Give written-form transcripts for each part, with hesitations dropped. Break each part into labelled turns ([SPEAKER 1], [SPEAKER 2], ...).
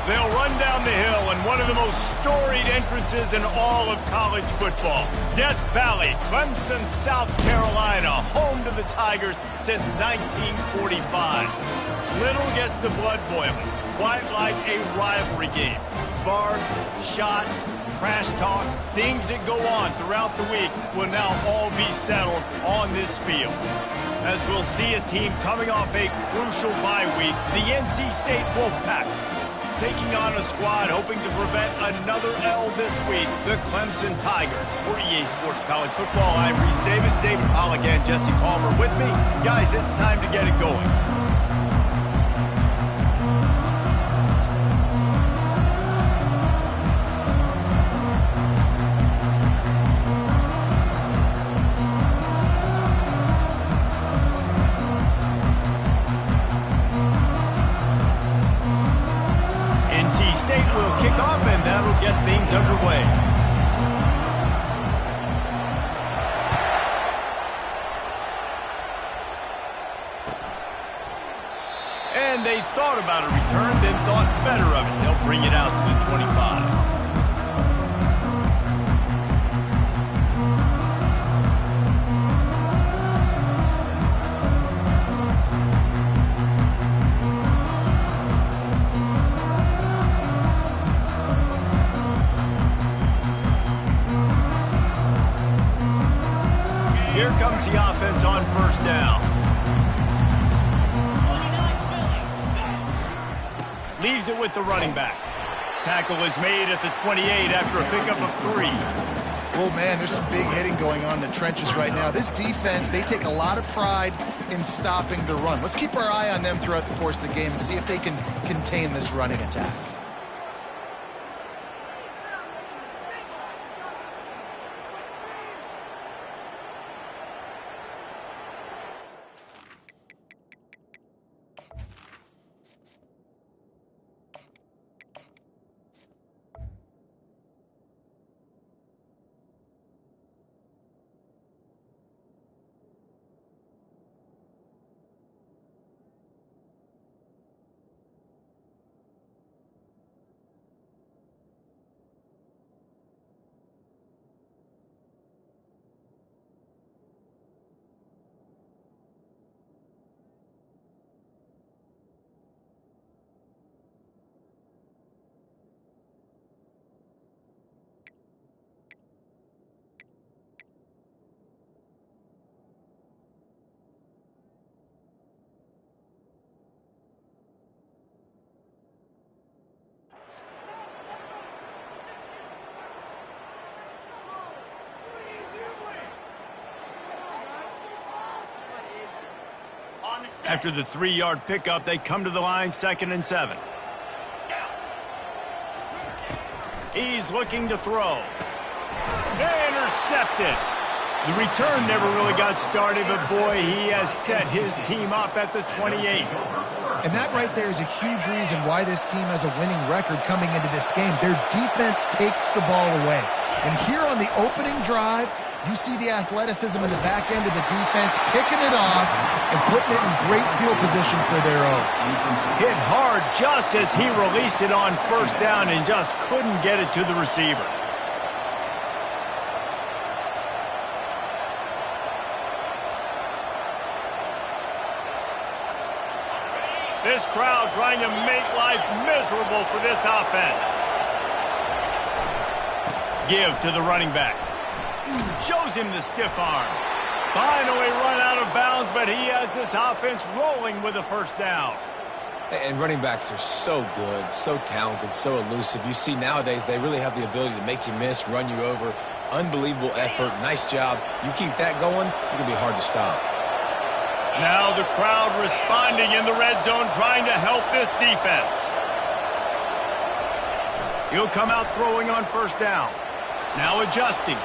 [SPEAKER 1] They'll run down the hill in one of the most storied entrances in all of college football. Death Valley, Clemson, South Carolina, home to the Tigers since 1945. Little gets the blood boiling, quite like a rivalry game. Barbs, shots, trash talk, things that go on throughout the week will now all be settled on this field. As we'll see a team coming off a crucial bye week, the NC State Wolfpack, taking on a squad hoping to prevent another L this week, the Clemson Tigers. For EA Sports College Football, I'm Reese Davis, David Pollack, and Jesse Palmer with me. Guys, it's time to get it going. Get things underway. And they thought about a return, then thought better of it. They'll bring it out to the 25. Here comes the offense on first down. Leaves it with the running back. Tackle is made at the 28 after a pickup of 3.
[SPEAKER 2] Oh, man, there's some big hitting going on in the trenches right now. This defense, they take a lot of pride in stopping the run. Let's keep our eye on them throughout the course of the game and see if they can contain this running attack.
[SPEAKER 1] After the 3-yard pickup, they come to the line, 2nd and 7. He's looking to throw. Intercepted. The return never really got started, but boy, he has set his team up at the 28.
[SPEAKER 2] And that right there is a huge reason why this team has a winning record coming into this game. Their defense takes the ball away. And here on the opening drive, you see the athleticism in the back end of the defense, picking it off and putting it in great field position for their own.
[SPEAKER 1] Hit hard just as he released it on first down and just couldn't get it to the receiver. This crowd trying to make life miserable for this offense. Give to the running back. Shows him the stiff arm. Finally run out of bounds, but he has this offense rolling with a first down.
[SPEAKER 3] And running backs are so good, so talented, so elusive. You see nowadays they really have the ability to make you miss, run you over. Unbelievable effort. Nice job. You keep that going, it's going to be hard to stop.
[SPEAKER 1] Now the crowd responding in the red zone, trying to help this defense. He'll come out throwing on first down. Now adjusting.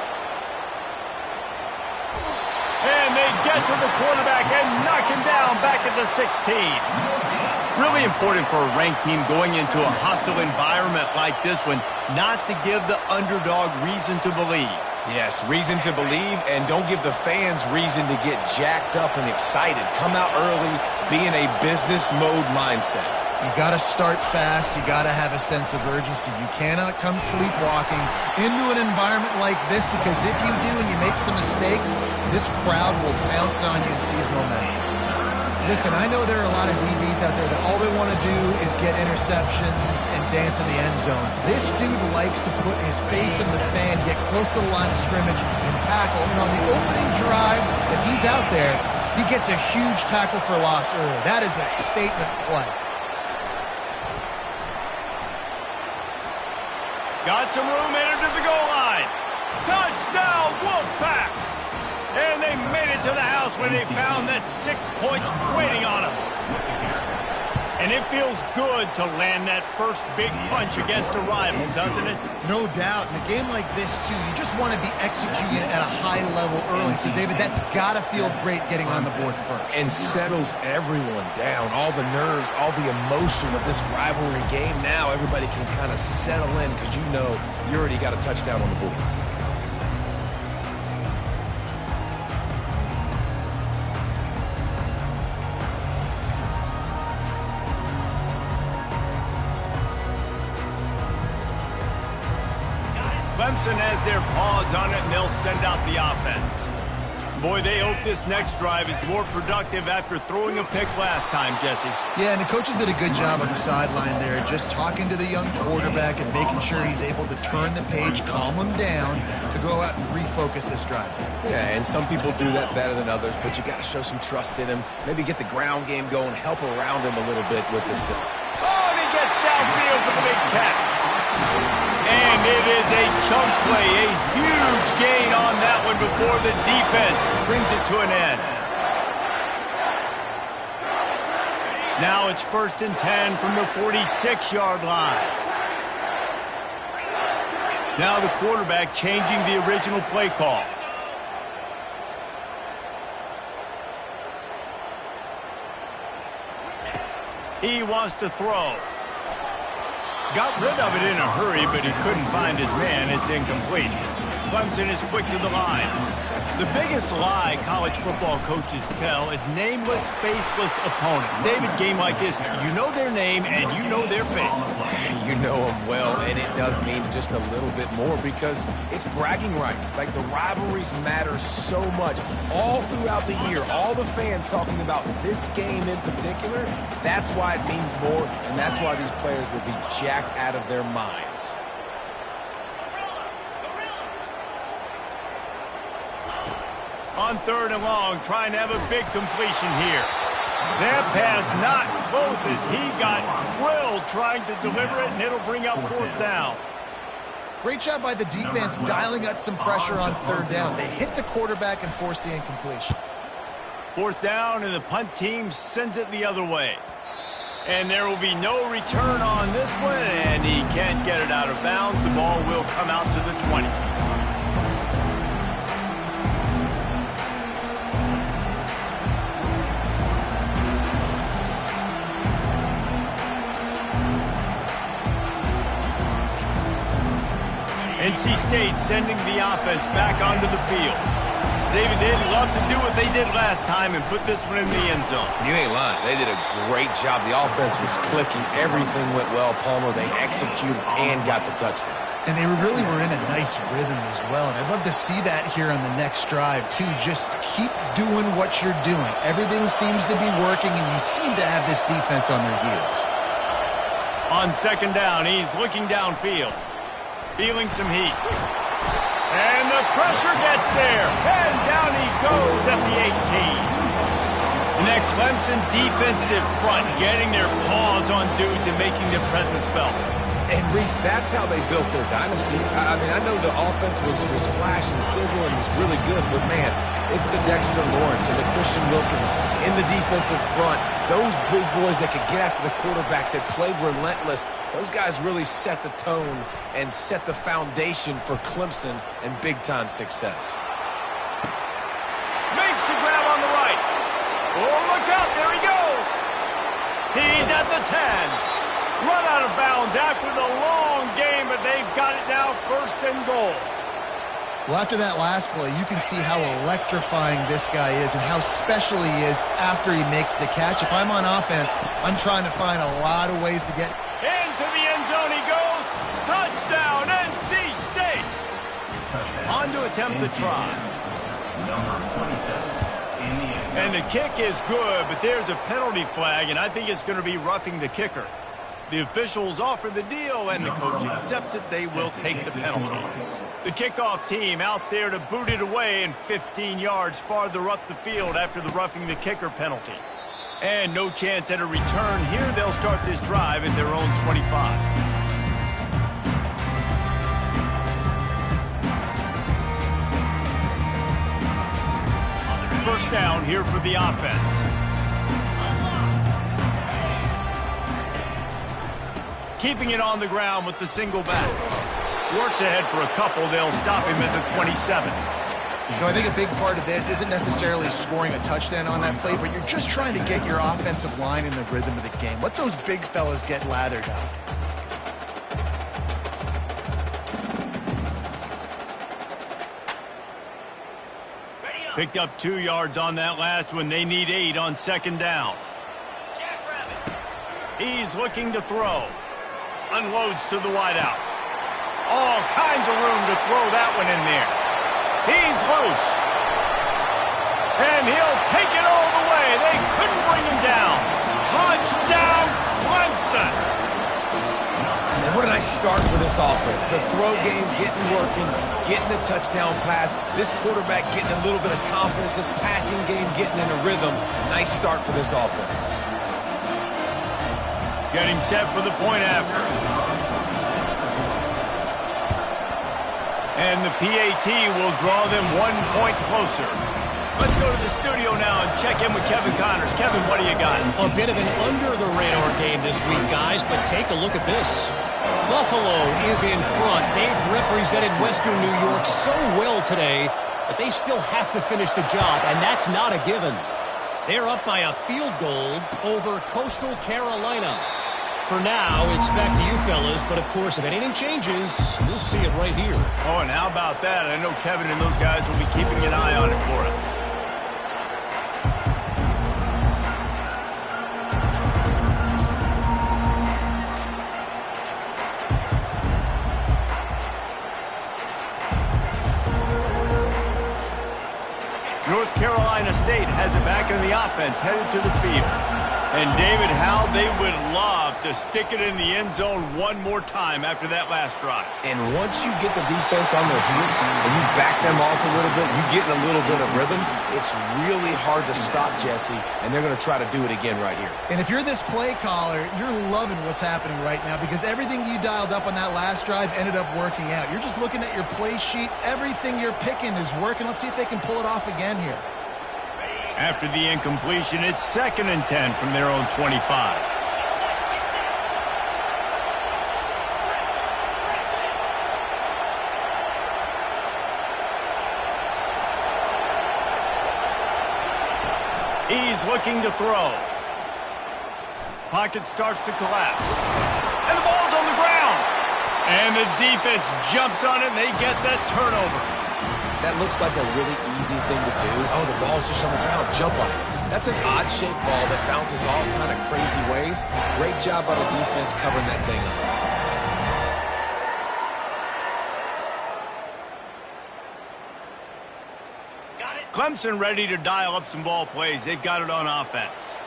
[SPEAKER 1] And they get to the quarterback and knock him down back at the 16. Really important for a ranked team going into a hostile environment like this one, not to give the underdog reason to believe.
[SPEAKER 3] Yes, reason to believe, and don't give the fans reason to get jacked up and excited. Come out early, be in a business mode mindset.
[SPEAKER 2] You got to start fast. You got to have a sense of urgency. You cannot come sleepwalking into an environment like this, because if you do and you make some mistakes, this crowd will bounce on you and seize momentum. Listen, I know there are a lot of DBs out there that all they want to do is get interceptions and dance in the end zone. This dude likes to put his face in the fan, get close to the line of scrimmage, and tackle. And on the opening drive, if he's out there, he gets a huge tackle for loss early. That is a statement play.
[SPEAKER 1] Got some room, entered to the goal line. Touchdown, Wolfpack! And they made it to the house when they found that 6 points waiting on them. And it feels good to land that first big punch against a rival, doesn't it?
[SPEAKER 2] No doubt. In a game like this, too, you just want to be executing at a high level early. So, David, that's got to feel great getting on the board first.
[SPEAKER 3] And settles everyone down. All the nerves, all the emotion of this rivalry game. Now everybody can kind of settle in because you know you already got a touchdown on the board.
[SPEAKER 1] Clemson has their paws on it, and they'll send out the offense. Boy, they hope this next drive is more productive after throwing a pick last time, Jesse.
[SPEAKER 2] Yeah, and the coaches did a good job on the sideline there, just talking to the young quarterback and making sure he's able to turn the page, calm him down, to go out and refocus this drive.
[SPEAKER 3] Yeah, and some people do that better than others, but you got to show some trust in him. Maybe get the ground game going, help around him a little bit with this.
[SPEAKER 1] Oh, and he gets downfield for the big catch. And it is a chunk play, a huge gain on that one before the defense brings it to an end. Now it's 1st and 10 from the 46-yard line. Now the quarterback changing the original play call. He wants to throw. Got rid of it in a hurry, but he couldn't find his man. It's incomplete. Clemson is quick to the line. The biggest lie college football coaches tell is nameless, faceless opponent. David, game like this, you know their name and you know their face.
[SPEAKER 3] You know them well, and it does mean just a little bit more because it's bragging rights. Like, the rivalries matter so much all throughout the year. All the fans talking about this game in particular, that's why it means more, and that's why these players will be jacked out of their minds.
[SPEAKER 1] On 3rd and long, trying to have a big completion here. That pass not close as he got drilled trying to deliver it, and it'll bring up 4th down.
[SPEAKER 2] Great job by the defense dialing up some pressure on 3rd down. They hit the quarterback and forced the incompletion.
[SPEAKER 1] 4th down, and the punt team sends it the other way. And there will be no return on this one, and he can't get it out of bounds. The ball will come out to the 20. NC State sending the offense back onto the field. David, they'd love to do what they did last time and put this one in the end zone.
[SPEAKER 3] You ain't lying. They did a great job. The offense was clicking. Everything went well, Palmer. They executed and got the touchdown.
[SPEAKER 2] And they really were in a nice rhythm as well. And I'd love to see that here on the next drive, too. Just keep doing what you're doing. Everything seems to be working, and you seem to have this defense on their heels.
[SPEAKER 1] On 2nd down, he's looking downfield. Feeling some heat. And the pressure gets there. And down he goes at the 18. And that Clemson defensive front getting their paws on dudes and making their presence felt.
[SPEAKER 3] And, Reese, that's how they built their dynasty. I mean, I know the offense was flash and sizzle and was really good, but, man, it's the Dexter Lawrence and the Christian Wilkins in the defensive front. Those big boys that could get after the quarterback, that played relentless, those guys really set the tone and set the foundation for Clemson and big-time success.
[SPEAKER 1] Makes the grab on the right. Oh, look out. There he goes. He's at the 10. Run out of bounds after the long game, but they've got it now 1st and goal.
[SPEAKER 2] Well, after that last play, you can see how electrifying this guy is and how special he is after he makes the catch. If I'm on offense, I'm trying to find a lot of ways to get
[SPEAKER 1] into the end zone he goes. Touchdown, NC State. On to attempt the try.
[SPEAKER 4] Number 27.
[SPEAKER 1] And the kick is good, but there's a penalty flag, and I think it's going to be roughing the kicker. The officials offer the deal, and the coach accepts it. They will take the penalty. The kickoff team out there to boot it away and 15 yards farther up the field after the roughing the kicker penalty. And no chance at a return here. They'll start this drive at their own 25. First down here for the offense. Keeping it on the ground with the single back. Works ahead for a couple. They'll stop him at the 27.
[SPEAKER 2] I think a big part of this isn't necessarily scoring a touchdown on that play, but you're just trying to get your offensive line in the rhythm of the game. Let those big fellas get lathered up.
[SPEAKER 1] Picked up 2 yards on that last one. They need 8 on second down. He's looking to throw. Unloads to the wideout. All kinds of room to throw that one in there. He's loose. And he'll take it all the way. They couldn't bring him down. Touchdown, Clemson.
[SPEAKER 3] And what a nice start for this offense. The throw game getting working, getting the touchdown pass. This quarterback getting a little bit of confidence. This passing game getting in a rhythm. Nice start for this offense.
[SPEAKER 1] Getting set for the point after. And the PAT will draw them 1 point closer. Let's go to the studio now and check in with Kevin Connors. Kevin, what do you got?
[SPEAKER 5] A bit of an under-the-radar game this week, guys, but take a look at this. Buffalo is in front. They've represented Western New York so well today, but they still have to finish the job, and that's not a given. They're up by a field goal over Coastal Carolina. For now, it's back to you fellas, but of course, if anything changes, you'll see it right here.
[SPEAKER 1] Oh, and how about that? I know Kevin and those guys will be keeping an eye on it for us. North Carolina State has it back in the offense, headed to the field. And, David, how they would love to stick it in the end zone one more time after that last drive.
[SPEAKER 3] And once you get the defense on their heels and you back them off a little bit, you get in a little bit of rhythm, it's really hard to stop Jesse, and they're going to try to do it again right here.
[SPEAKER 2] And if you're this play caller, you're loving what's happening right now because everything you dialed up on that last drive ended up working out. You're just looking at your play sheet. Everything you're picking is working. Let's see if they can pull it off again here.
[SPEAKER 1] After the incompletion, it's 2nd and 10 from their own 25. He's looking to throw. Pocket starts to collapse. And the ball's on the ground. And the defense jumps on it, and they get that turnover.
[SPEAKER 3] That looks like a really easy thing to do. Oh, the ball's just on the ground. Jump on it. That's an odd-shaped ball that bounces all kind of crazy ways. Great job by the defense covering that thing up.
[SPEAKER 1] Clemson ready to dial up some ball plays. They've got it on offense.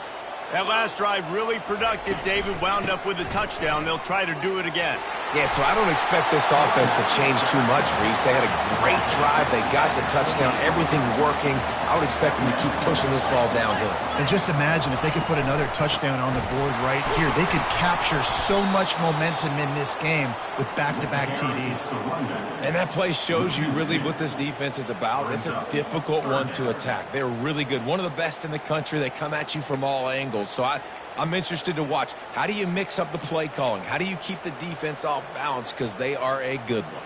[SPEAKER 1] That last drive really productive. David wound up with a touchdown. They'll try to do it again.
[SPEAKER 3] Yeah, so I don't expect this offense to change too much, Reese. They had a great drive. They got the touchdown. Everything working. I would expect them to keep pushing this ball downhill.
[SPEAKER 2] And just imagine if they could put another touchdown on the board right here. They could capture so much momentum in this game with back-to-back TDs.
[SPEAKER 3] And that play shows you really what this defense is about. It's a difficult one to attack. They're really good. One of the best in the country. They come at you from all angles. So I'm interested to watch. How do you mix up the play calling? How do you keep the defense off balance? Because they are a good one.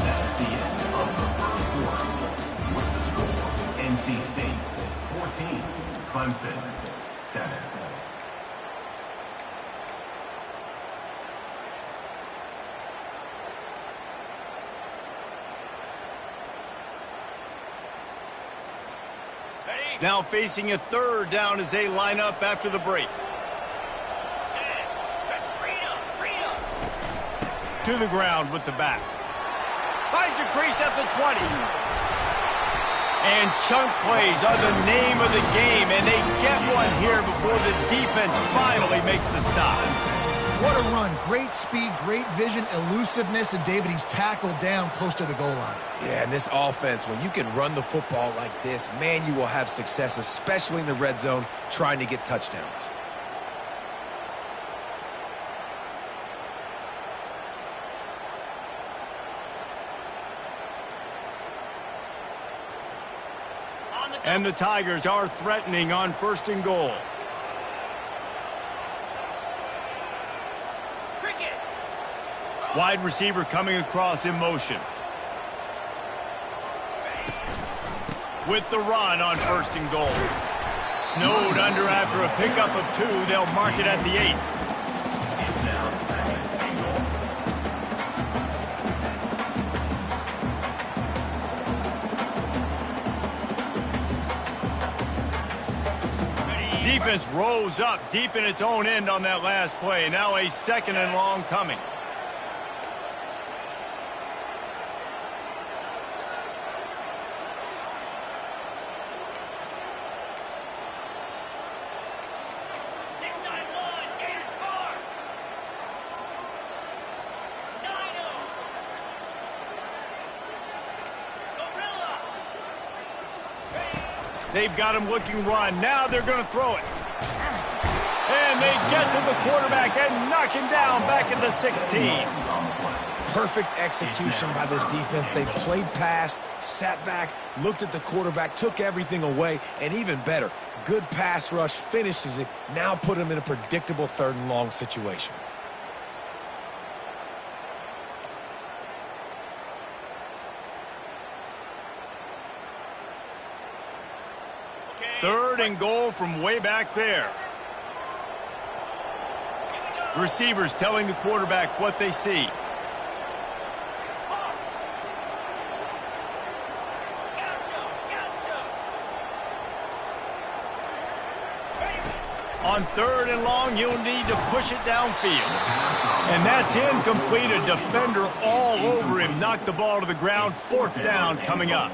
[SPEAKER 4] That's the end of the first quarter. With the score, NC State 14, Clemson 7.
[SPEAKER 1] Now facing a third down as they line up after the break. To the ground with the back. Finds a crease at the 20. And chunk plays are the name of the game, and they get one here before the defense finally makes the stop.
[SPEAKER 2] What a run. Great speed, great vision, elusiveness, and David, he's tackled down close to the goal line.
[SPEAKER 3] Yeah, and this offense, when you can run the football like this, man, you will have success, especially in the red zone, trying to get touchdowns.
[SPEAKER 1] And the Tigers are threatening on 1st and goal. Wide receiver coming across in motion. With the run on 1st and goal. Snowed under after a pickup of 2. They'll mark it at the 8. Defense rose up deep in its own end on that last play. Now a 2nd and long coming. They've got him looking run. Now they're going to throw it. And they get to the quarterback and knock him down back at the 16.
[SPEAKER 3] Perfect execution by this defense. They played pass, sat back, looked at the quarterback, took everything away, and even better, good pass rush, finishes it, now put him in a predictable 3rd and long situation.
[SPEAKER 1] Third and goal from way back there. Receivers telling the quarterback what they see. On 3rd and long, you'll need to push it downfield. And that's incomplete. A defender all over him. Knocked the ball to the ground. 4th down coming up.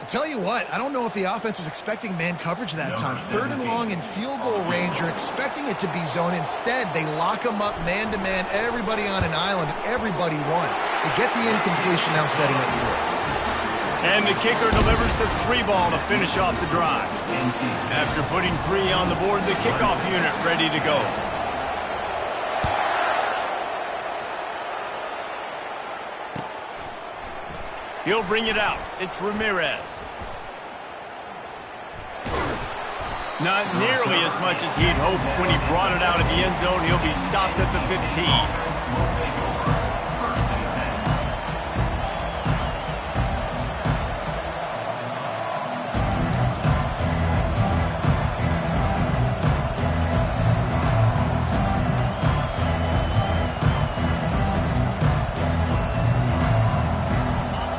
[SPEAKER 2] I'll tell you what, I don't know if the offense was expecting man coverage that time. 3rd and long in field goal range, you're expecting it to be zone. Instead, they lock them up man-to-man, everybody on an island, everybody won. They get the incompletion, now setting up 4th.
[SPEAKER 1] And the kicker delivers the 3 ball to finish off the drive. After putting 3 on the board, the kickoff unit ready to go. He'll bring it out. It's Ramirez. Not nearly as much as he'd hoped when he brought it out of the end zone. He'll be stopped at the 15.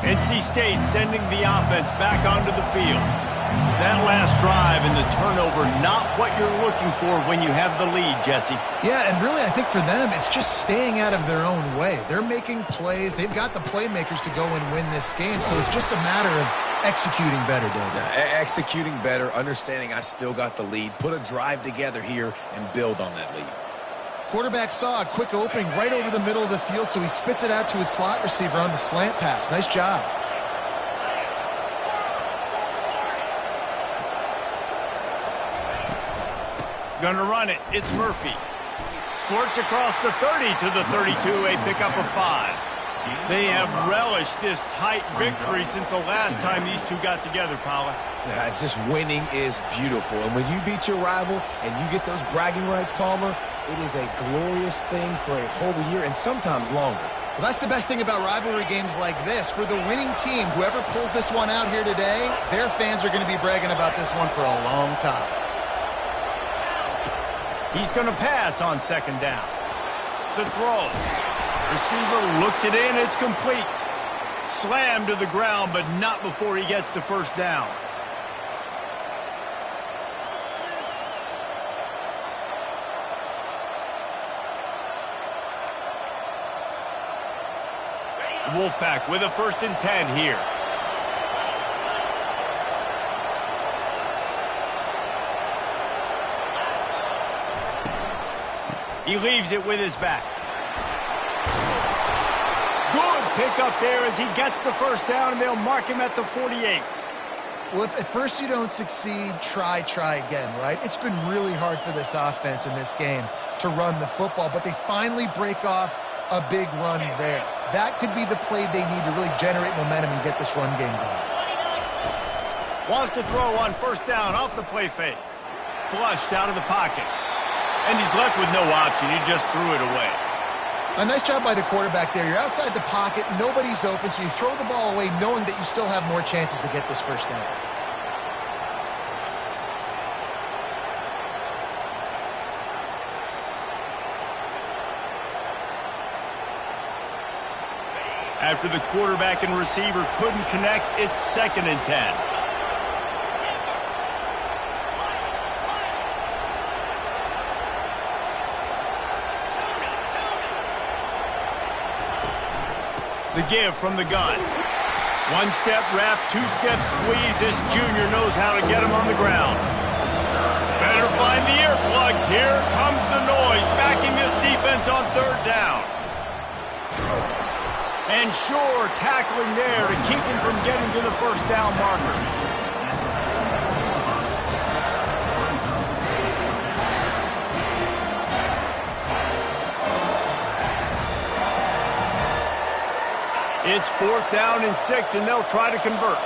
[SPEAKER 1] NC State sending the offense back onto the field. That last drive and the turnover, not what you're looking for when you have the lead, Jesse.
[SPEAKER 2] Yeah, and really I think for them, it's just staying out of their own way. They're making plays. They've got the playmakers to go and win this game, so it's just a matter of executing better, David.
[SPEAKER 3] Executing better, understanding I still got the lead, put a drive together here and build on that lead.
[SPEAKER 2] Quarterback saw a quick opening right over the middle of the field, so he spits it out to his slot receiver on the slant pass. Nice job.
[SPEAKER 1] Gonna run it. It's Murphy. Squirts across the 30 to the 32, a pickup of 5. They have relished this tight victory since the last time these two got together, Paula.
[SPEAKER 3] Yeah, it's just winning is beautiful. And when you beat your rival and you get those bragging rights, Palmer, it is a glorious thing for a whole year and sometimes longer.
[SPEAKER 2] Well, that's the best thing about rivalry games like this. For the winning team, whoever pulls this one out here today, their fans are going to be bragging about this one for a long time.
[SPEAKER 1] He's going to pass on second down. The throw. Receiver looks it in. It's complete. Slammed to the ground, but not before he gets the first down. Wolfpack with a 1st and 10 here. He leaves it with his back. Good pickup there as he gets the first down, and they'll mark him at the 48.
[SPEAKER 2] Well, if at first you don't succeed, try again, right? It's been really hard for this offense in this game to run the football, but they finally break off a big run there. That could be the play they need to really generate momentum and get this run game going.
[SPEAKER 1] Wants to throw on 1st down off the play fake. Flushed out of the pocket. And he's left with no option. He just threw it away.
[SPEAKER 2] A nice job by the quarterback there. You're outside the pocket. Nobody's open, so you throw the ball away knowing that you still have more chances to get this first down.
[SPEAKER 1] After the quarterback and receiver couldn't connect, it's 2nd and 10. The give from the gun. 1-step wrap, 2-step squeeze. This junior knows how to get him on the ground. Better find the earplugs. Here comes the noise, backing this defense on 3rd down. And sure, tackling there to keep him from getting to the first down marker. It's 4th down and 6, and they'll try to convert.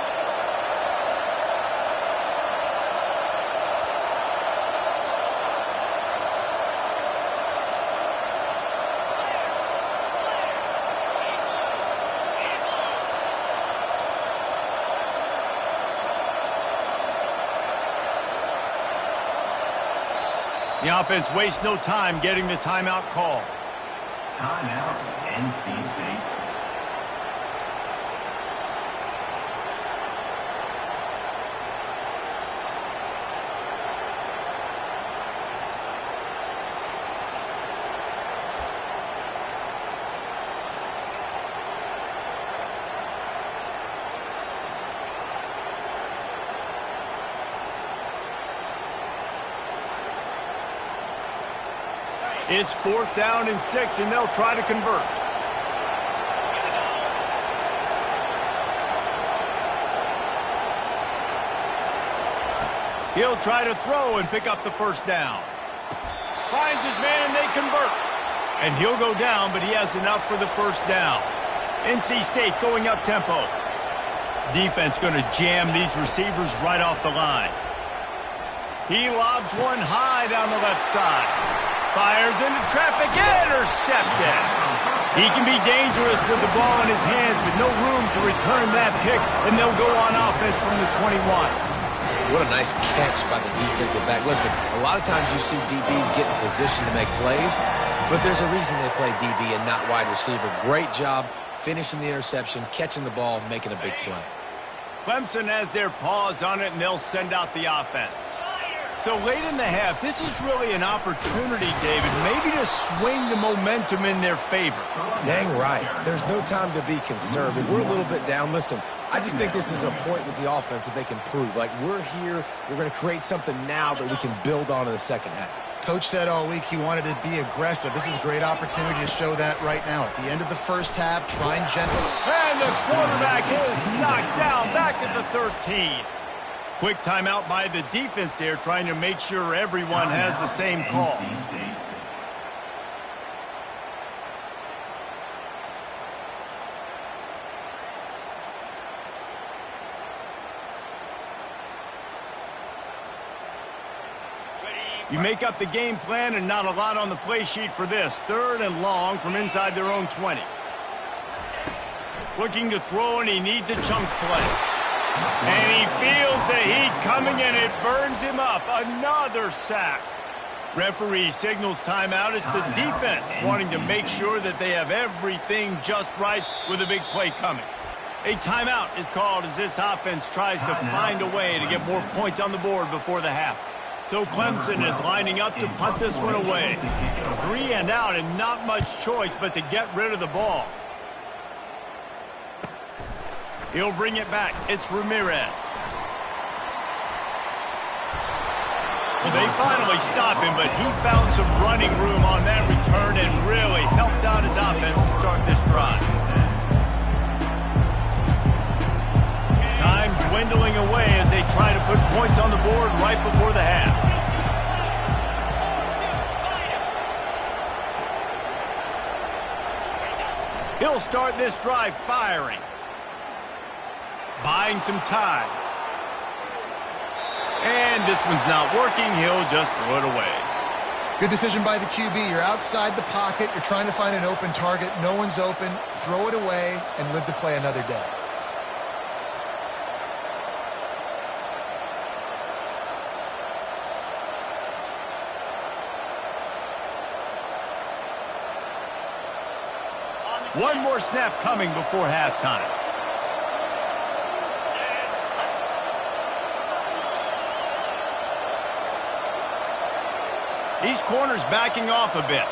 [SPEAKER 1] The offense wastes no time getting the timeout call.
[SPEAKER 4] Timeout, NC State.
[SPEAKER 1] It's 4th down and 6, and they'll try to convert. He'll try to throw and pick up the first down. Finds his man, and they convert. And he'll go down, but he has enough for the first down. NC State going up tempo. Defense going to jam these receivers right off the line. He lobs one high down the left side. Fires into traffic, intercepted. He can be dangerous with the ball in his hands, but no room to return that pick, and they'll go on offense from the 21.
[SPEAKER 3] What a nice catch by the defensive back. Listen, a lot of times you see DBs get in position to make plays, but there's a reason they play DB and not wide receiver. Great job finishing the interception, catching the ball, making a big play.
[SPEAKER 1] Clemson has their paws on it, and they'll send out the offense. So late in the half, this is really an opportunity, David, maybe to swing the momentum in their favor.
[SPEAKER 3] Dang right. There's no time to be concerned. If we're a little bit down, listen, I just think this is a point with the offense that they can prove. Like, we're here, we're going to create something now that we can build on in the second half.
[SPEAKER 2] Coach said all week he wanted to be aggressive. This is a great opportunity to show that right now. At the end of the first half, trying gently.
[SPEAKER 1] And the quarterback is knocked down back at the 13. Quick timeout by the defense there, trying to make sure everyone has the same call. You make up the game plan and not a lot on the play sheet for this. 3rd and long from inside their own 20. Looking to throw, and he needs a chunk play. And he feels the heat coming, and it burns him up. Another sack. Referee signals timeout. It's the defense wanting to make sure that they have everything just right with a big play coming. A timeout is called as this offense tries to find a way to get more points on the board before the half. So Clemson is lining up to punt this one away. 3 and out and not much choice but to get rid of the ball. He'll bring it back. It's Ramirez. Well, they finally stop him, but he found some running room on that return and really helps out his offense to start this drive. Time dwindling away as they try to put points on the board right before the half. He'll start this drive firing. Buying some time. And this one's not working. He'll just throw it away.
[SPEAKER 2] Good decision by the QB. You're outside the pocket. You're trying to find an open target. No one's open. Throw it away and live to play another day.
[SPEAKER 1] One more snap coming before halftime. These corners backing off a bit.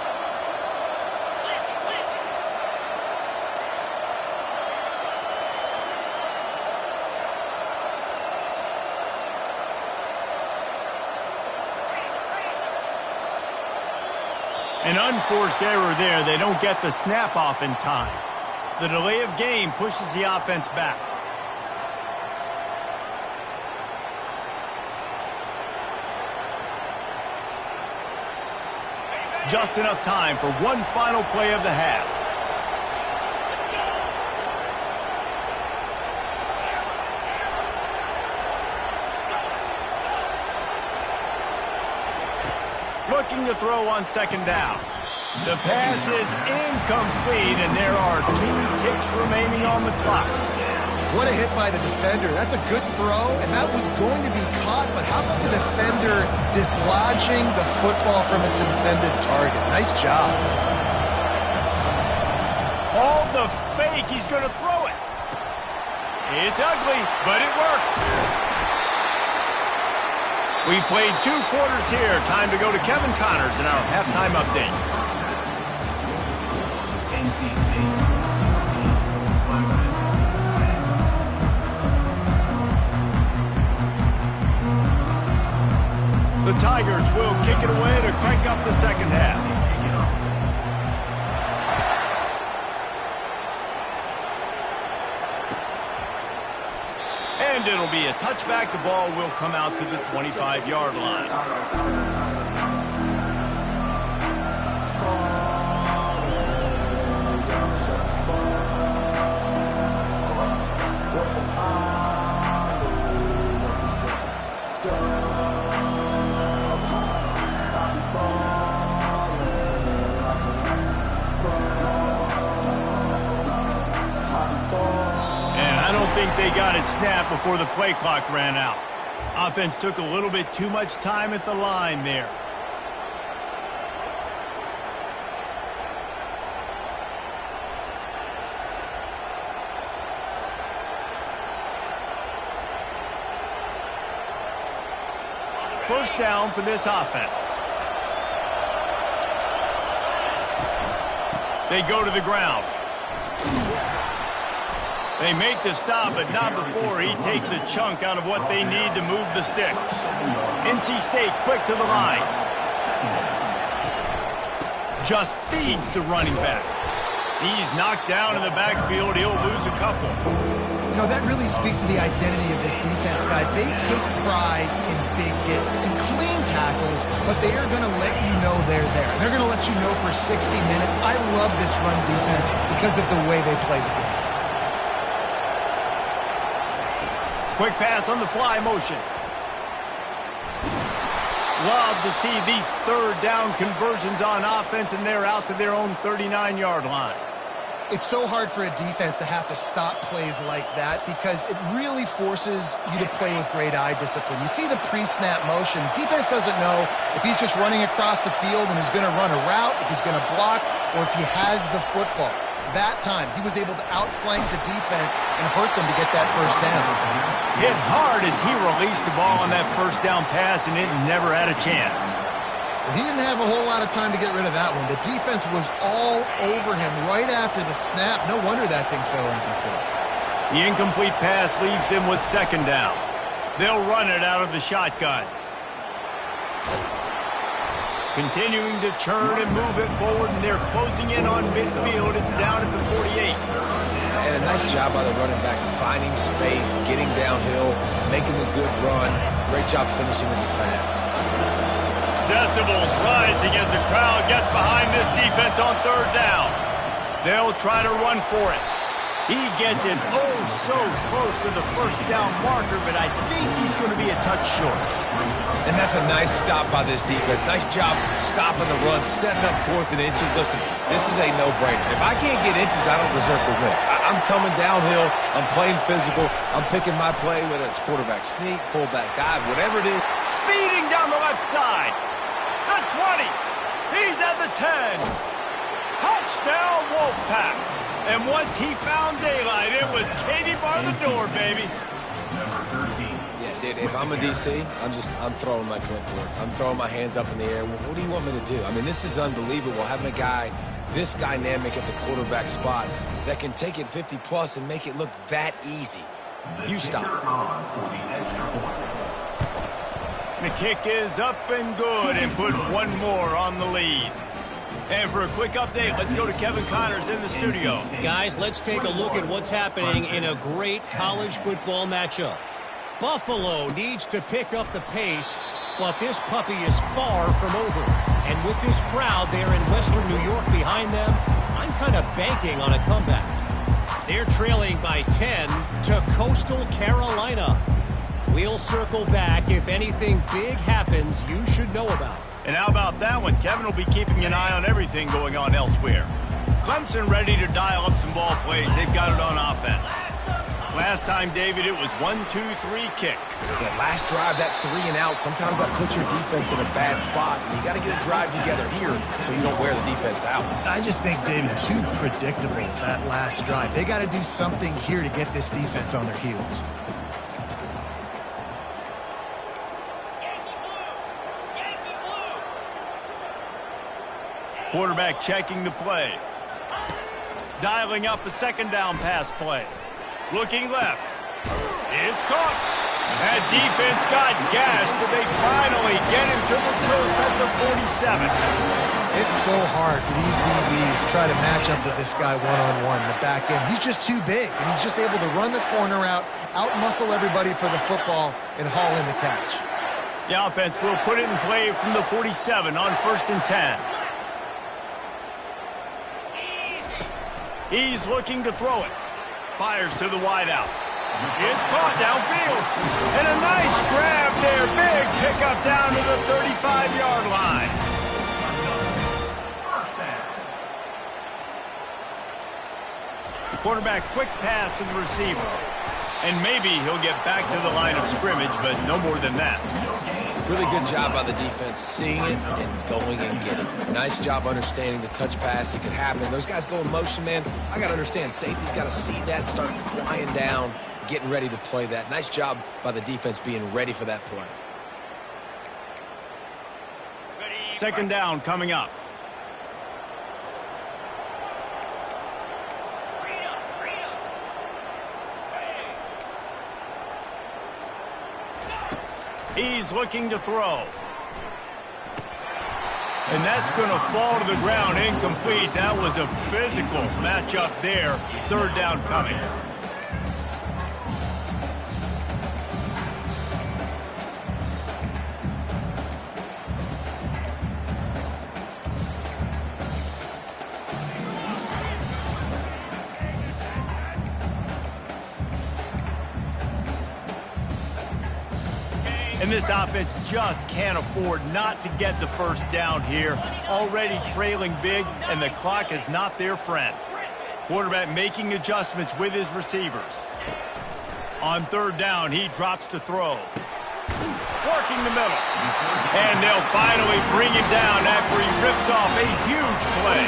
[SPEAKER 1] An unforced error there. They don't get the snap off in time. The delay of game pushes the offense back. Just enough time for one final play of the half. Looking to throw on second down. The pass is incomplete, and there are 2 ticks remaining on the clock.
[SPEAKER 2] What a hit by the defender. That's a good throw, and that was going to be caught, but how about the defender dislodging the football from its intended target? Nice job.
[SPEAKER 1] Called the fake. He's going to throw it. It's ugly, but it worked. We've played 2 quarters here. Time to go to Kevin Connors in our halftime update.
[SPEAKER 4] NC State, Clemson.
[SPEAKER 1] The Tigers will kick it away to crank up the second half. And it'll be a touchback. The ball will come out to the 25-yard line. They got it snapped before the play clock ran out. Offense took a little bit too much time at the line there. First down for this offense. They go to the ground. They make the stop, but not before he takes a chunk out of what they need to move the sticks. NC State quick to the line. Just feeds the running back. He's knocked down in the backfield. He'll lose a couple.
[SPEAKER 2] You know, that really speaks to the identity of this defense, guys. They take pride in big hits and clean tackles, but they are going to let you know they're there. They're going to let you know for 60 minutes. I love this run defense because of the way they play the game.
[SPEAKER 1] Quick pass on the fly motion. Love to see these third down conversions on offense, and they're out to their own 39-yard line.
[SPEAKER 2] It's so hard for a defense to have to stop plays like that because it really forces you to play with great eye discipline. You see the pre-snap motion. Defense doesn't know if he's just running across the field and is going to run a route, if he's going to block, or if he has the football. That time, he was able to outflank the defense and hurt them to get that first down.
[SPEAKER 1] Hit hard as he released the ball on that first down pass, and it never had a chance.
[SPEAKER 2] He didn't have a whole lot of time to get rid of that one. The defense was all over him right after the snap. No wonder that thing fell incomplete.
[SPEAKER 1] The incomplete pass leaves him with second down. They'll run it out of the shotgun. Continuing to churn and move it forward, and they're closing in on midfield. It's down at the 48.
[SPEAKER 3] And a nice job by the running back, finding space, getting downhill, making a good run. Great job finishing with his pads.
[SPEAKER 1] Decibels rising as the crowd gets behind this defense on third down. They'll try to run for it. He gets it oh so close to the first down marker, but I think he's going to be a touch short.
[SPEAKER 3] And that's a nice stop by this defense. Nice job stopping the run, setting up 4th and inches. Listen, this is a no-brainer. If I can't get inches, I don't deserve to win. I'm coming downhill. I'm playing physical. I'm picking my play, whether it's quarterback sneak, fullback dive, whatever it is.
[SPEAKER 1] Speeding down the left side. The 20. He's at the 10. Touchdown, Wolfpack. And once he found daylight, it was Katie bar the door, baby.
[SPEAKER 4] Number 13.
[SPEAKER 3] Yeah, dude, if I'm a DC, I'm throwing my clipboard. I'm throwing my hands up in the air. Well, what do you want me to do? I mean, this is unbelievable, having a guy this dynamic at the quarterback spot that can take it 50-plus and make it look that easy. You stop it.
[SPEAKER 1] The kick is up and good and put one more on the lead. And for a quick update, let's go to Kevin Connors in the studio.
[SPEAKER 5] Guys, let's take a look at what's happening in a great college football matchup. Buffalo needs to pick up the pace, but this puppy is far from over. And with this crowd there in Western New York behind them, I'm kind of banking on a comeback. They're trailing by 10 to Coastal Carolina. We'll circle back if anything big happens you should know about.
[SPEAKER 1] And how about that one? Kevin will be keeping an eye on everything going on elsewhere. Clemson ready to dial up some ball plays. They've got it on offense. Last time, David, it was 1-2-3 kick.
[SPEAKER 3] That last drive, that 3 and out, sometimes that puts your defense in a bad spot. And you got to get a drive together here so you don't wear the defense out.
[SPEAKER 2] I just think, David, too predictable, that last drive. They got to do something here to get this defense on their heels.
[SPEAKER 1] Quarterback checking the play. Dialing up a second down pass play. Looking left. It's caught. That defense got gashed, but they finally get him to the turf at the 47.
[SPEAKER 2] It's so hard for these DBs to try to match up with this guy one-on-one in the back end. He's just too big, and he's just able to run the corner out-muscle everybody for the football, and haul in the catch.
[SPEAKER 1] The offense will put it in play from the 47 on 1st and 10. He's looking to throw it. Fires to the wideout. It's caught downfield. And a nice grab there. Big pickup down to the 35-yard line. The quarterback quick pass to the receiver. And maybe he'll get back to the line of scrimmage, but no more than that.
[SPEAKER 3] Really good job by the defense, seeing it and going and getting it. Nice job understanding the touch pass. It could happen. Those guys go in motion, man. I got to understand, safety's got to see that, start flying down, getting ready to play that. Nice job by the defense being ready for that play.
[SPEAKER 1] Second down coming up. He's looking to throw. And that's going to fall to the ground incomplete. That was a physical matchup there. Third down coming. And this offense just can't afford not to get the first down here. Already trailing big, and the clock is not their friend. Quarterback making adjustments with his receivers. On third down, he drops to throw. Working the middle. And they'll finally bring him down after he rips off a huge play.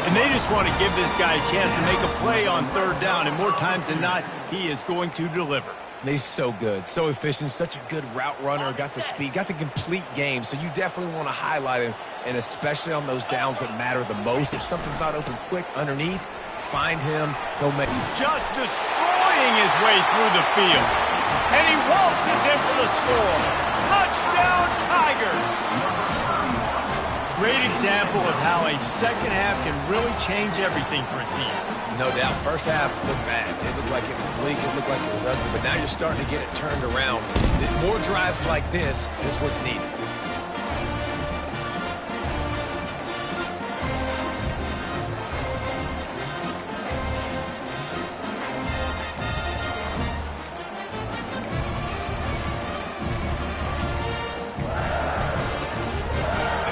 [SPEAKER 1] And they just want to give this guy a chance to make a play on third down. And more times than not, he is going to deliver.
[SPEAKER 3] He's so good, so efficient, such a good route runner, got the speed, got the complete game. So you definitely want to highlight him, and especially on those downs that matter the most. If something's not open quick underneath, find him. He'll make
[SPEAKER 1] just destroying his way through the field. And he waltzes in for the score. Touchdown, Tigers! Great example of how a second half can really change everything for a team.
[SPEAKER 3] No doubt. First half looked bad. It looked like it was bleak. It looked like it was ugly. But now you're starting to get it turned around. More drives like this is what's needed.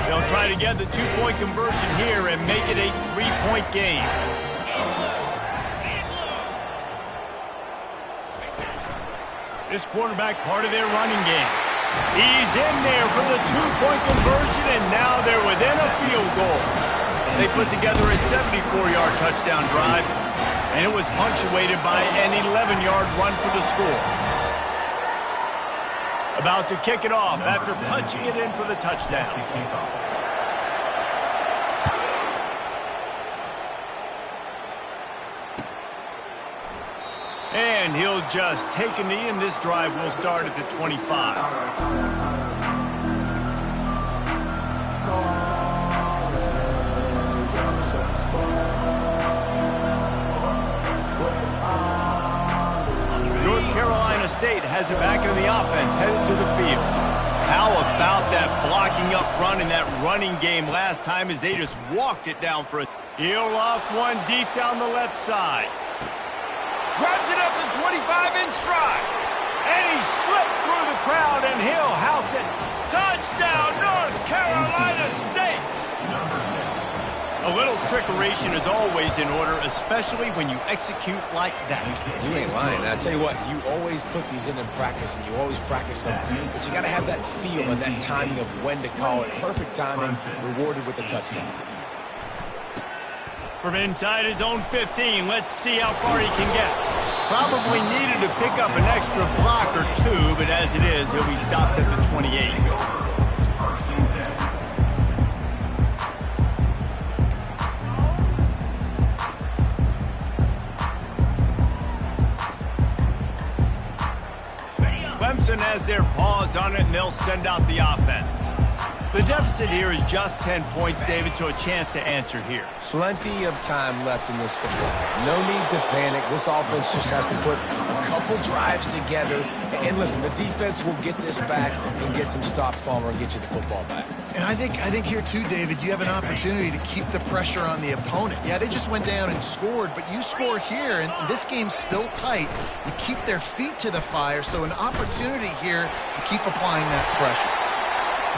[SPEAKER 1] They'll try to get the two-point conversion here and make it a three-point game. This quarterback part of their running game. He's in there for the two-point conversion, and now they're within a field goal. They put together a 74-yard touchdown drive, and it was punctuated by an 11-yard run for the score. About to kick it off after punching it in for the touchdown. And he'll just take a knee, and this drive will start at the 25. North Carolina State has it back in the offense, headed to the field. How about that blocking up front in that running game last time as they just walked it down for a... He'll loft one deep down the left side. Grabs it up to 25 in stride. And he slipped through the crowd, and he'll house it. Touchdown, North Carolina State! A little trickeration is always in order, especially when you execute like that.
[SPEAKER 3] You ain't lying. And I tell you what, you always put these in practice, and you always practice them. But you got to have that feel and that timing of when to call it. Perfect timing, rewarded with a touchdown.
[SPEAKER 1] From inside his own 15, let's see how far he can get. Probably needed to pick up an extra block or two, but as it is, he'll be stopped at the 28. Clemson has their paws on it, and they'll send out the offense. The deficit here is just 10 points, David, so a chance to answer here.
[SPEAKER 3] Plenty of time left in this football game. No need to panic. This offense just has to put a couple drives together. And listen, the defense will get this back and get some stops, Palmer, and get you the football back.
[SPEAKER 2] And I think here, too, David, you have an opportunity to keep the pressure on the opponent. Yeah, they just went down and scored, but you score here, and this game's still tight. You keep their feet to the fire, so an opportunity here to keep applying that pressure.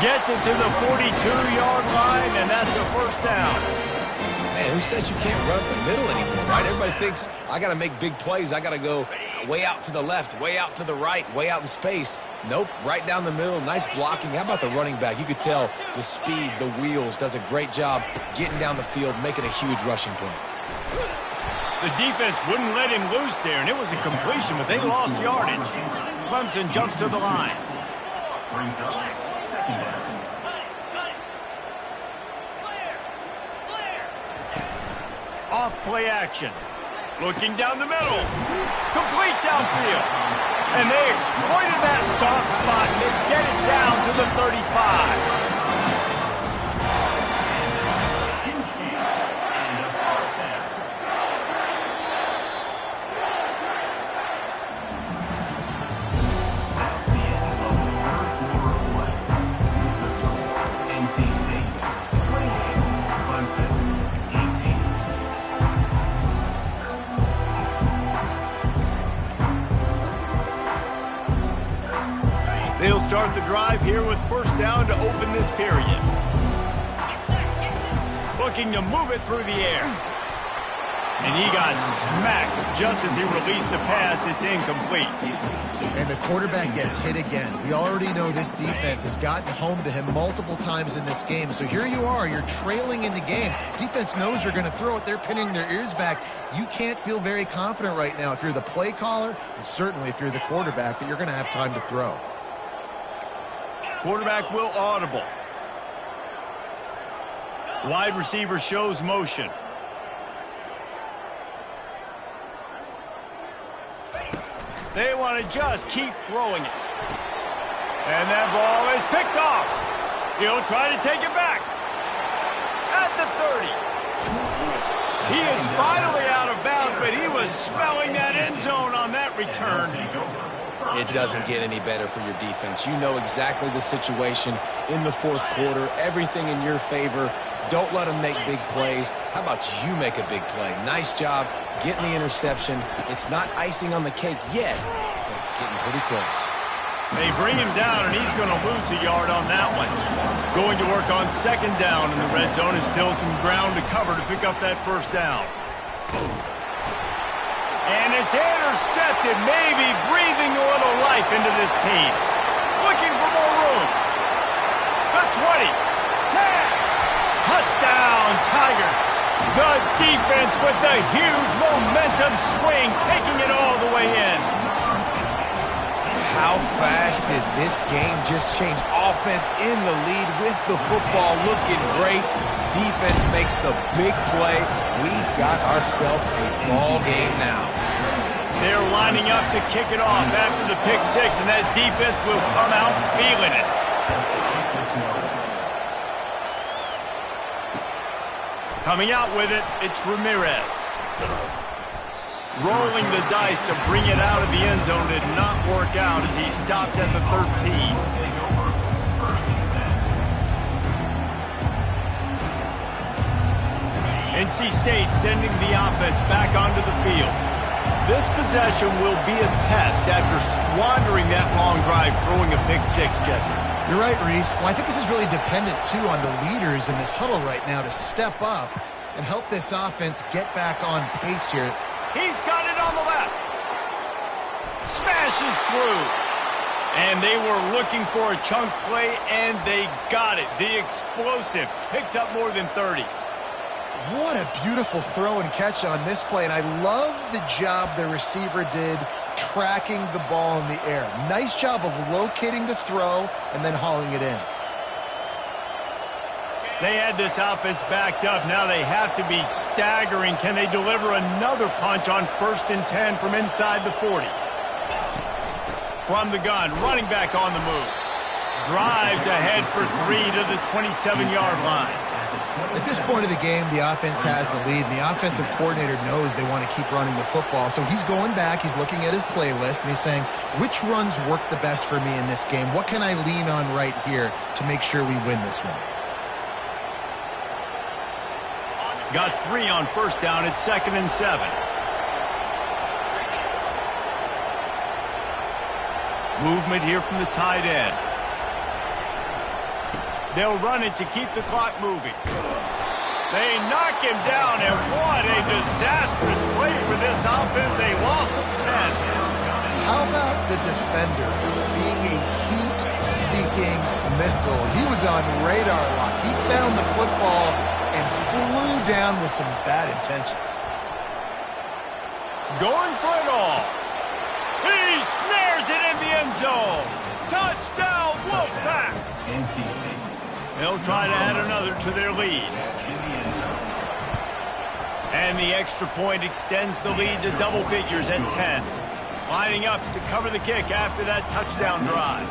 [SPEAKER 1] Gets it to the 42-yard line, and that's a first down.
[SPEAKER 3] Man, who says you can't run the middle anymore, right? Everybody thinks, I got to make big plays. I got to go way out to the left, way out to the right, way out in space. Nope, right down the middle, nice blocking. How about the running back? You could tell the speed, the wheels, does a great job getting down the field, making a huge rushing play.
[SPEAKER 1] The defense wouldn't let him loose there, and it was a completion, but they lost yardage. Clemson jumps to the line. Off play action. Looking down the middle. Complete downfield. And they exploited that soft spot, and they get it down to the 35. They'll start the drive here with first down to open this period. Looking to move it through the air. And he got smacked just as he released the pass. It's incomplete.
[SPEAKER 2] And the quarterback gets hit again. We already know this defense has gotten home to him multiple times in this game. So here you are, you're trailing in the game. Defense knows you're going to throw it. They're pinning their ears back. You can't feel very confident right now if you're the play caller, and certainly if you're the quarterback, that you're going to have time to throw.
[SPEAKER 1] Quarterback will audible. Wide receiver shows motion. They want to just keep throwing it. And that ball is picked off. He'll try to take it back. At the 30. He is finally out of bounds, but he was smelling that end zone on that return.
[SPEAKER 3] It doesn't get any better for your defense. You know exactly the situation in the fourth quarter. Everything in your favor. Don't let them make big plays. How about you make a big play? Nice job getting the interception. It's not icing on the cake yet, but it's getting pretty close.
[SPEAKER 1] They bring him down, and he's going to lose a yard on that one. Going to work on second down in the red zone, and still some ground to cover to pick up that first down. And it's intercepted, maybe breathing a little life into this team. Looking for more room. The 20, 10. Touchdown, Tigers. The defense with the huge momentum swing, taking it all the way in.
[SPEAKER 3] How fast did this game just change? Offense in the lead with the football looking great. Defense makes the big play. We've got ourselves a ball game now.
[SPEAKER 1] They're lining up to kick it off after the pick six, and that defense will come out feeling it. Coming out with it, it's Ramirez. Rolling the dice to bring it out of the end zone did not work out as he stopped at the 13. NC State sending the offense back onto the field. This possession will be a test after squandering that long drive throwing a pick six, Jesse.
[SPEAKER 2] You're right, Reese. Well, I think this is really dependent, too, on the leaders in this huddle right now to step up and help this offense get back on pace here.
[SPEAKER 1] He's got it on the left. Smashes through. And they were looking for a chunk play, and they got it. The explosive picks up more than 30.
[SPEAKER 2] What a beautiful throw and catch on this play, and I love the job the receiver did tracking the ball in the air. Nice job of locating the throw and then hauling it in.
[SPEAKER 1] They had this offense backed up. Now they have to be staggering. Can they deliver another punch on 1st and 10 from inside the 40? From the gun, running back on the move. Drives ahead for 3 to the 27-yard line.
[SPEAKER 2] At this point of the game, the offense has the lead, and the offensive coordinator knows they want to keep running the football. So he's going back, he's looking at his playlist, and he's saying, which runs work the best for me in this game? What can I lean on right here to make sure we win this one?
[SPEAKER 1] Got 3 on first down at 2nd and 7. Movement here from the tight end. They'll run it to keep the clock moving. They knock him down, and what a disastrous play for this offense. A loss of 10.
[SPEAKER 2] How about the defender being a heat-seeking missile? He was on radar lock. He found the football and flew down with some bad intentions.
[SPEAKER 1] Going for it all. He snares it in the end zone. Touchdown, Wolfpack.
[SPEAKER 4] NC State.
[SPEAKER 1] They'll try to add another to their lead. And the extra point extends the lead to double figures at 10. Lining up to cover the kick after that touchdown drive.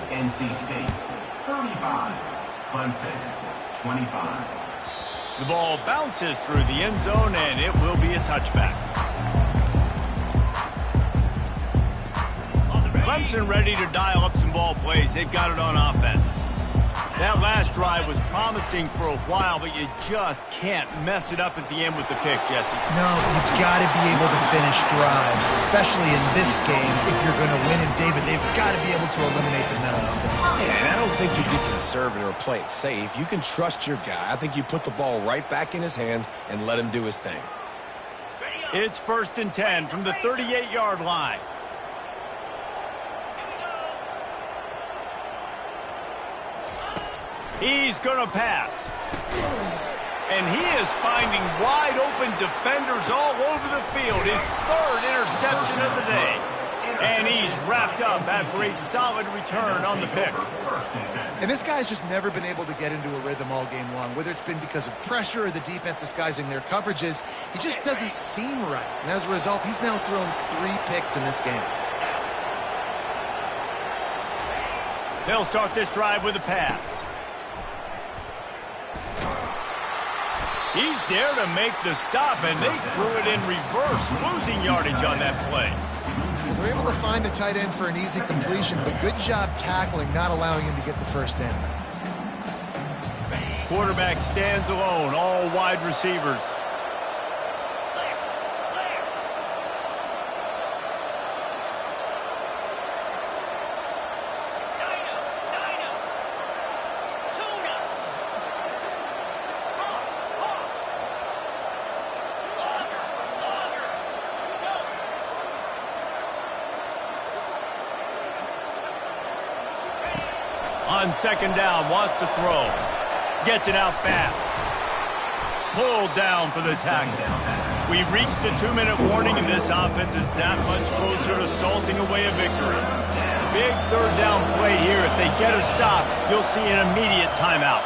[SPEAKER 4] NC State 35, Clemson 25.
[SPEAKER 1] The ball bounces through the end zone, and it will be a touchback. Clemson ready to dial up some ball plays. They've got it on offense. That last drive was promising for a while, but you just can't mess it up at the end with the pick, Jesse.
[SPEAKER 2] No, you've got to be able to finish drives, especially in this game if you're going to win. And, David, they've got to be able to eliminate the mental mistakes.
[SPEAKER 3] Yeah, and I don't think you get conservative or play it safe. You can trust your guy. I think you put the ball right back in his hands and let him do his thing.
[SPEAKER 1] It's 1st and 10 from the 38-yard line. He's going to pass. And he is finding wide-open defenders all over the field. His 3rd interception of the day. And he's wrapped up after a solid return on the pick.
[SPEAKER 2] And this guy's just never been able to get into a rhythm all game long, whether it's been because of pressure or the defense disguising their coverages. He just doesn't seem right. And as a result, he's now thrown 3 picks in this game.
[SPEAKER 1] They'll start this drive with a pass. He's there to make the stop, and they threw it in reverse, losing yardage on that play.
[SPEAKER 2] They're able to find a tight end for an easy completion, but good job tackling, not allowing him to get the first down.
[SPEAKER 1] Quarterback stands alone, all wide receivers. On 2nd down, wants to throw. Gets it out fast. Pulled down for the tackle. We've reached the 2-minute warning, and this offense is that much closer to salting away a victory. Big 3rd down play here. If they get a stop, you'll see an immediate timeout.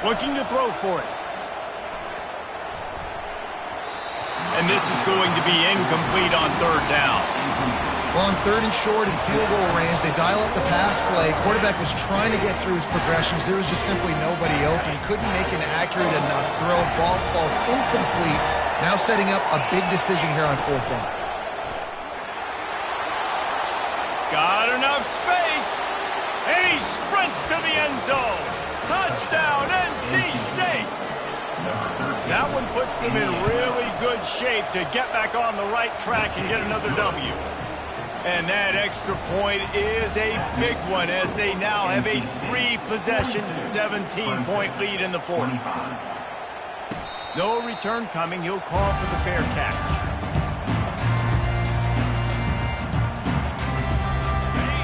[SPEAKER 1] Looking to throw for it. And this is going to be incomplete on 3rd down.
[SPEAKER 2] Well, on 3rd and short and field goal range, they dial up the pass play. Quarterback was trying to get through his progressions. There was just simply nobody open. Couldn't make an accurate enough throw. Ball falls incomplete. Now setting up a big decision here on 4th down.
[SPEAKER 1] Got enough space. And he sprints to the end zone. Touchdown, NC State! That one puts them in really good shape to get back on the right track and get another W. And that extra point is a big one as they now have a 3-possession, 17-point lead in the 4th. No return coming. He'll call for the fair catch.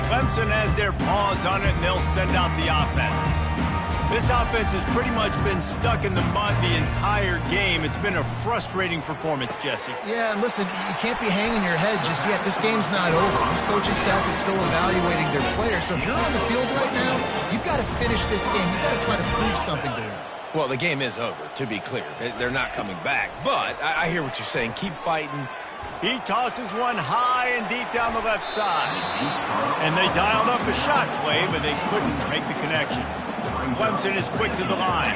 [SPEAKER 1] Clemson has their paws on it, and they'll send out the offense. This offense has pretty much been stuck in the mud the entire game. It's been a frustrating performance, Jesse.
[SPEAKER 2] Yeah, and listen, you can't be hanging your head just yet. This game's not over. This coaching staff is still evaluating their players. So if you're on the field right now, you've got to finish this game. You've got to try to prove something to them.
[SPEAKER 3] Well, the game is over, to be clear. They're not coming back. But I hear what you're saying. Keep fighting.
[SPEAKER 1] He tosses one high and deep down the left side. And they dialed up a shot play, but they couldn't make the connection. Clemson is quick to the line.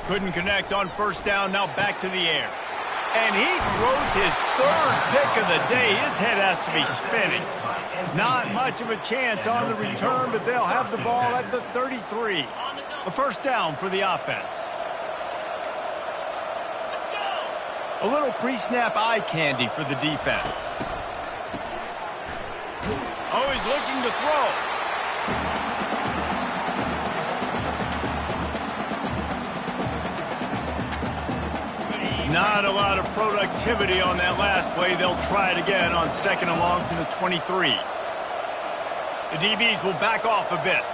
[SPEAKER 1] Couldn't connect on 1st down, now back to the air. And he throws his 3rd pick of the day. His head has to be spinning. Not much of a chance on the return, but they'll have the ball at the 33. A 1st down for the offense. A little pre-snap eye candy for the defense. Oh, he's looking to throw. Not a lot of productivity on that last play. They'll try it again on 2nd and long from the 23. The DBs will back off a bit.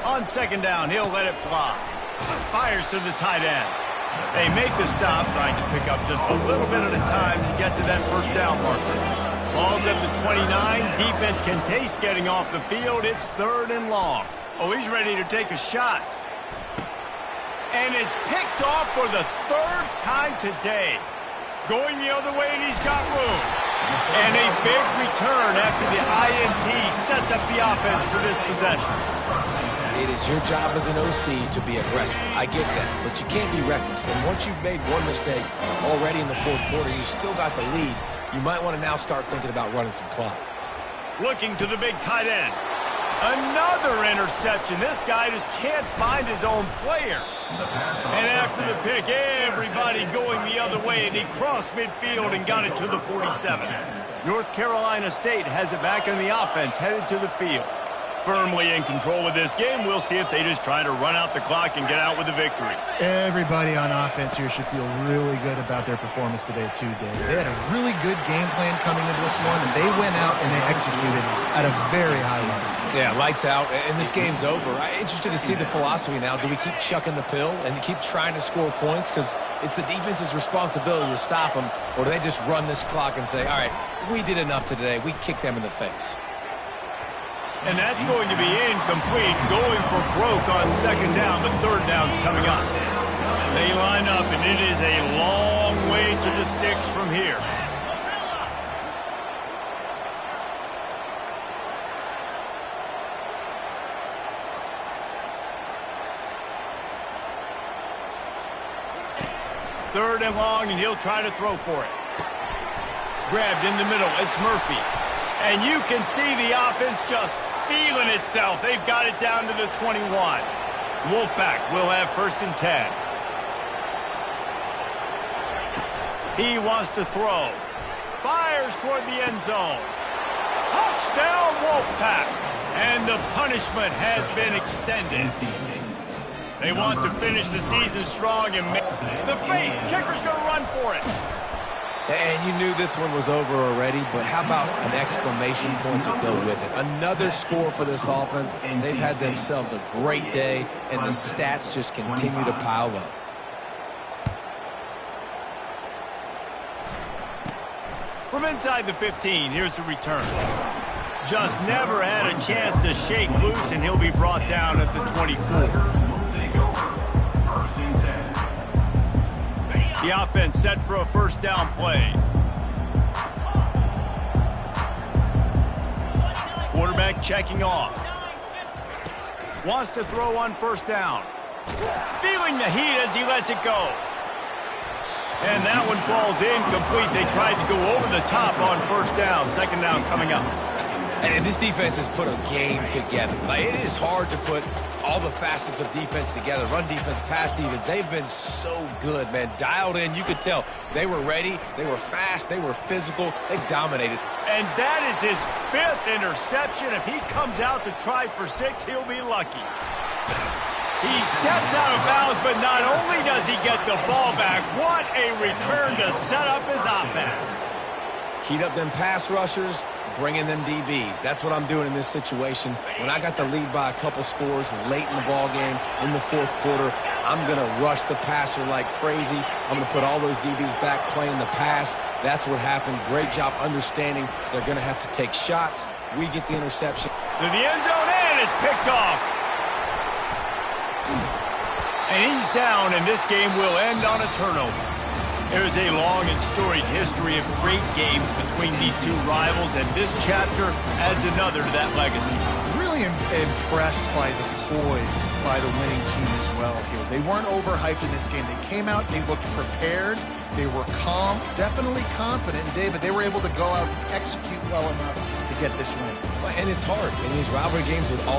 [SPEAKER 1] On 2nd down, he'll let it fly. Fires to the tight end. They make the stop, trying to pick up just a little bit at a time to get to that 1st down marker. Ball's at the 29. Defense can taste getting off the field. It's 3rd and long. Oh, he's ready to take a shot. And it's picked off for the 3rd time today. Going the other way, and he's got room. And a big return after the INT sets up the offense for this possession.
[SPEAKER 3] It is your job as an OC to be aggressive. I get that, but you can't be reckless. And once you've made one mistake already in the 4th quarter, you still got the lead. You might want to now start thinking about running some clock.
[SPEAKER 1] Looking to the big tight end. Another interception. This guy just can't find his own players. And after the pick, everybody going the other way, and he crossed midfield and got it to the 47. North Carolina State has it back in the offense, headed to the field. Firmly in control of this game. We'll see if they just try to run out the clock and get out with a victory.
[SPEAKER 2] Everybody on offense here should feel really good about their performance today too, Dave. They had a really good game plan coming into this one, and they went out and they executed at a very high level.
[SPEAKER 3] Yeah, lights out, and this game's over. I'm interested to see the philosophy now. Do we keep chucking the pill and keep trying to score points because it's the defense's responsibility to stop them, or do they just run this clock and say, all right, we did enough today. We kicked them in the face.
[SPEAKER 1] And that's going to be incomplete, going for broke on second down, but third down's coming up. They line up, and it is a long way to the sticks from here. Third and long, and he'll try to throw for it. Grabbed in the middle, it's Murphy. And you can see the offense just feeling itself. They've got it down to the 21. Wolfpack will have first and 10. He wants to throw. Fires toward the end zone. Touchdown, Wolfpack. And the punishment has been extended. They want to finish the season strong and make the fake. Kicker's going to run for it.
[SPEAKER 3] And you knew this one was over already, but how about an exclamation point to go with it? Another score for this offense. They've had themselves a great day, and the stats just continue to pile up.
[SPEAKER 1] From inside the 15, here's the return. Just never had a chance to shake loose, and he'll be brought down at the 24. The offense set for a first down play. Quarterback checking off. Wants to throw on first down. Feeling the heat as he lets it go. And that one falls incomplete. They tried to go over the top on first down. Second down coming up.
[SPEAKER 3] And this defense has put a game together. Like, it is hard to put all the facets of defense together. Run defense, pass defense. They've been so good, man. Dialed in. You could tell they were ready. They were fast. They were physical. They dominated.
[SPEAKER 1] And that is his 5th interception. If he comes out to try for 6, he'll be lucky. He steps out of bounds, but not only does he get the ball back, what a return to set up his offense.
[SPEAKER 3] Heat up them pass rushers, bring in them DBs. That's what I'm doing in this situation. When I got the lead by a couple scores late in the ball game, in the fourth quarter, I'm going to rush the passer like crazy. I'm going to put all those DBs back playing the pass. That's what happened. Great job understanding they're going to have to take shots. We get the interception.
[SPEAKER 1] To the end zone, and it's picked off. And he's down, and this game will end on a turnover. There's a long and storied history of great games between these two rivals, and this chapter adds another to that legacy.
[SPEAKER 2] Really impressed by the poise by the winning team as well here. They weren't overhyped in this game. They came out, they looked prepared, they were calm, definitely confident, and David, they were able to go out and execute well enough to get this win.
[SPEAKER 3] And it's hard in these rivalry games with all